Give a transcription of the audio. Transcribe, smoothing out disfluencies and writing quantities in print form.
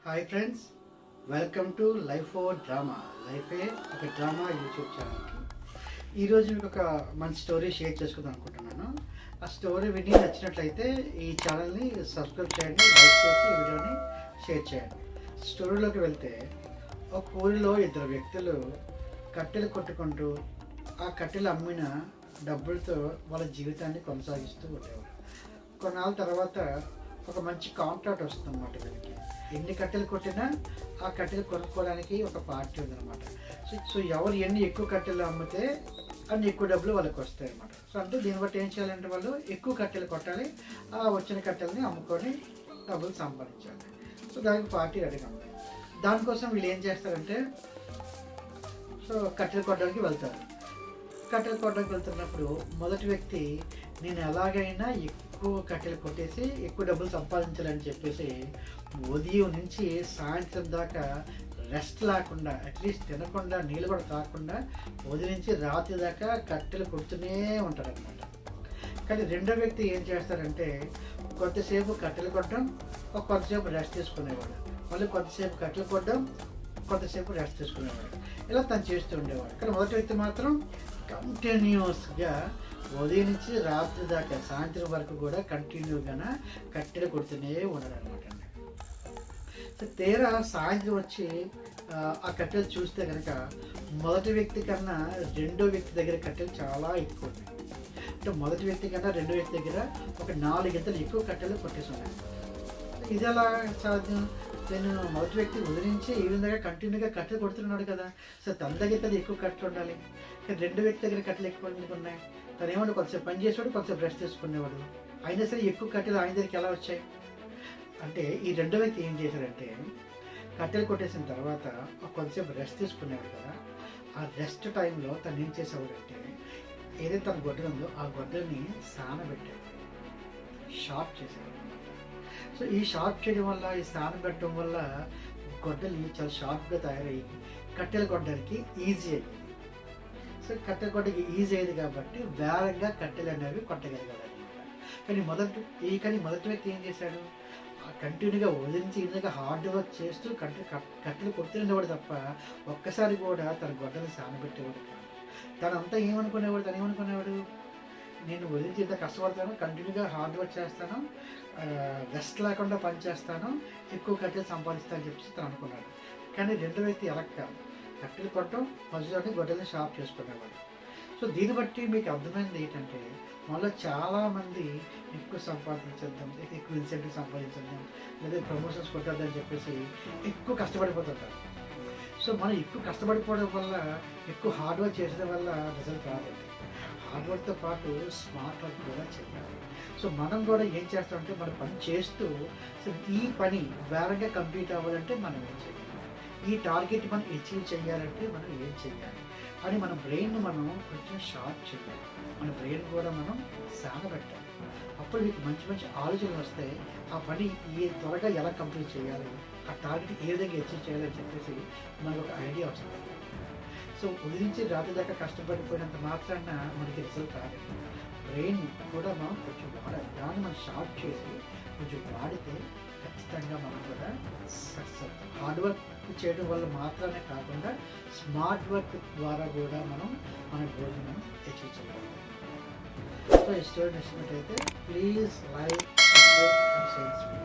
Hi friends, welcome to life o drama. లైఫే ఒక drama YouTube ఛానల్కి ఈరోజు మీకు ఒక మంచి స్టోరీ షేర్ చేసుకుందాం అనుకుంటున్నాను. ఆ స్టోరీ విని నచ్చినట్లయితే ఈ ఛానల్ని సబ్స్క్రైబ్ చేయండి, లైక్ చేసి ఈ వీడియోని షేర్ చేయండి. స్టోరీలోకి వెళ్తే, ఒక ఊరిలో ఇద్దరు వ్యక్తులు కట్టెలు కొట్టుకుంటూ ఆ కట్టెలు అమ్మిన డబ్బులతో వాళ్ళ జీవితాన్ని కొనసాగిస్తూ ఉండేవారు. కొన్నాళ్ళ తర్వాత ఒక మంచి కాంట్రాక్ట్ వస్తుంది అన్నమాట. వీళ్ళకి ఎన్ని కట్టెలు కొట్టినా ఆ కట్టెలు కొనుక్కోవడానికి ఒక పార్టీ ఉందన్నమాట. సో ఎవరు ఎన్ని ఎక్కువ కట్టెలు అమ్మితే అన్ని ఎక్కువ డబ్బులు వాళ్ళకి వస్తాయి అన్నమాట. సో అంటే దీన్ని బట్టి ఏం చేయాలంటే వాళ్ళు ఎక్కువ కట్టెలు కొట్టాలి, ఆ వచ్చిన కట్టెలని అమ్ముకొని డబ్బులు సంపాదించాలి. సో దానికి పార్టీ రెడీగా ఉంది. దానికోసం వీళ్ళు ఏం చేస్తారంటే, సో కట్టెలు కొట్టడానికి వెళ్తారు. కట్టెలు కొట్టడానికి వెళ్తున్నప్పుడు మొదటి వ్యక్తి, నేను ఎలాగైనా ఎక్కువ కట్టెలు కొట్టేసి ఎక్కువ డబ్బులు సంపాదించాలని చెప్పేసి ఉదయం నుంచి సాయంత్రం దాకా రెస్ట్ లేకుండా, అట్లీస్ట్ తినకుండా, నీళ్ళు కూడా తాగకుండా ఉదయం నుంచి రాత్రి దాకా కట్టెలు కొడుతూనే ఉంటారనమాట. కానీ రెండో వ్యక్తి ఏం చేస్తారంటే, కొద్దిసేపు కట్టెలు కొట్టడం, కొంతసేపు రెస్ట్ తీసుకునేవాడు, మళ్ళీ కొద్దిసేపు కట్టెలు కొట్టడం, కొంతసేపు రెస్ట్ తీసుకునేవాడు. ఇలా తను చేస్తూ ఉండేవాడు. కానీ మొదటి వ్యక్తి మాత్రం కంటిన్యూస్గా ఉదయం నుంచి రాత్రి దాకా సాయంత్రం వరకు కూడా కంటిన్యూగా కట్టెలు కొడుతూనే ఉన్నాడు అనమాట. తీరా సాయంత్రం వచ్చి ఆ కట్టెలు చూస్తే కనుక మొదటి వ్యక్తి కన్నా రెండో వ్యక్తి దగ్గర కట్టెలు చాలా ఎక్కువ ఉన్నాయి. అంటే మొదటి వ్యక్తి కన్నా రెండో వ్యక్తి దగ్గర ఒక 4 గంటలు ఎక్కువ కట్టెలు కొట్టేసి ఉన్నాయి. ఇది ఎలా సాధ్యం? నేను మొదటి వ్యక్తి ఉదరించి ఈ విధంగా కంటిన్యూగా కట్టెలు కొడుతున్నాడు కదా, సో తన దగ్గర కదా ఎక్కువ కట్టెలు ఉండాలి. కానీ రెండో వ్యక్తి దగ్గర కట్టెలు ఎక్కువ ఉన్నాయి. తను ఏమన్నా కొంతసేపు పని చేసేవాడు, కొంతసేపు రెస్ట్ తీసుకునేవాడు. అయినా సరే ఎక్కువ కట్టెలు ఆయన దగ్గరికి ఎలా వచ్చాయి అంటే, ఈ రెండో వ్యక్తి ఏం చేశాడంటే, కట్టెలు కొట్టేసిన తర్వాత కొంతసేపు రెస్ట్ తీసుకునేవాడు కదా, ఆ రెస్ట్ టైంలో తను ఏం చేసేవాడంటే, ఏదైతే తన గొడ్డలు ఉందో ఆ గొడ్డల్ని సానబెట్టాడు, షార్ప్ చేసేవాడు అనమాట. సో ఈ షార్ప్ చేయడం వల్ల, ఈ సానబెట్టడం వల్ల గొడ్డలి చాలా షార్ప్గా తయారయ్యి కట్టెలు కొట్టడానికి ఈజీ అయ్యింది. సో కట్టెలు కొట్టడానికి ఈజీ అయ్యింది కాబట్టి వేగంగా కట్టెలు అనేవి కొట్టగలిగాడు అనమాట. కానీ మొదటి వ్యక్తి ఏం చేశాడు, కంటిన్యూగా వదిలించి ఇందుగా హార్డ్ వర్క్ చేస్తూ కట్టెలు కొడుతుండేవాడు తప్ప ఒక్కసారి కూడా తన గొడ్డలు సానబెట్టేవాడు కాదు. తనంతా ఏమనుకునేవాడు, నేను వదిలించి ఇంత కష్టపడతాను, కంటిన్యూగా హార్డ్ వర్క్ చేస్తాను, రెస్ట్ లేకుండా పని చేస్తాను, ఎక్కువ కట్టెలు సంపాదిస్తాను అని చెప్పేసి తను అనుకున్నాడు. కానీ రెండో వ్యక్తి ఎలా కాదు, కట్టెలు కొట్టడం మధ్యలోనే గొడ్డల్ని షార్ప్ చేసుకునేవాడు. సో దీన్ని బట్టి మీకు అర్థమైంది ఏంటంటే, మనలో చాలామంది ఎక్కువ సంపాదించేద్దాం, ఎక్కువ ఇన్సెంటివ్ సంపాదించేద్దాం, లేదా ప్రమోషన్స్ కొట్టద్దని చెప్పేసి ఎక్కువ కష్టపడిపోతుంటారు. సో మనం ఎక్కువ కష్టపడిపోవడం వల్ల, ఎక్కువ హార్డ్ వర్క్ చేసడం వల్ల రిజల్ట్ రాదండి. హార్డ్ వర్క్తో పాటు స్మార్ట్ వర్క్ కూడా చేయాలి. సో మనం కూడా ఏం చేస్తామంటే, మన పని చేస్తూ సో ఈ పని వేగంగా కంప్లీట్ అవ్వాలంటే మనం ఏం చేయాలి, ఈ టార్గెట్ మనం అచీవ్ చేయాలంటే మనం ఏం చేయాలి అని మన బ్రెయిన్ మనం కొంచెం షార్ప్ చేయాలి, మన బ్రెయిన్ కూడా మనం సాగబెట్టాలి. అప్పుడు మీకు మంచి మంచి ఆలోచనలు వస్తాయి. ఆ పని త్వరగా ఎలా కంప్లీట్ చేయాలి, ఆ టార్గెట్ ఏ విధంగా అచీవ్ చేయాలని చెప్పేసి మనకు ఒక ఐడియా వస్తుంది. సో ఉదయించి రాత్రి దాకా కష్టపడిపోయినంత మాత్రాన మనకి రిజల్ట్ రాదు. బ్రెయిన్ కూడా మనం కొంచెం వాడాలి. దాన్ని మనం షార్ప్ చేసి కొంచెం వాడితే ఖచ్చితంగా మనం కూడా సక్సెస్ అవుతాం. హార్డ్ వర్క్ చేయడం వల్ల మాత్రమే కాకుండా స్మార్ట్ వర్క్ ద్వారా కూడా మనం మన గోల్ని మనం అచీవ్ చేయగలుగుతాం. సో ఈ స్టోరీ నచ్చినట్లయితే please like, subscribe and share.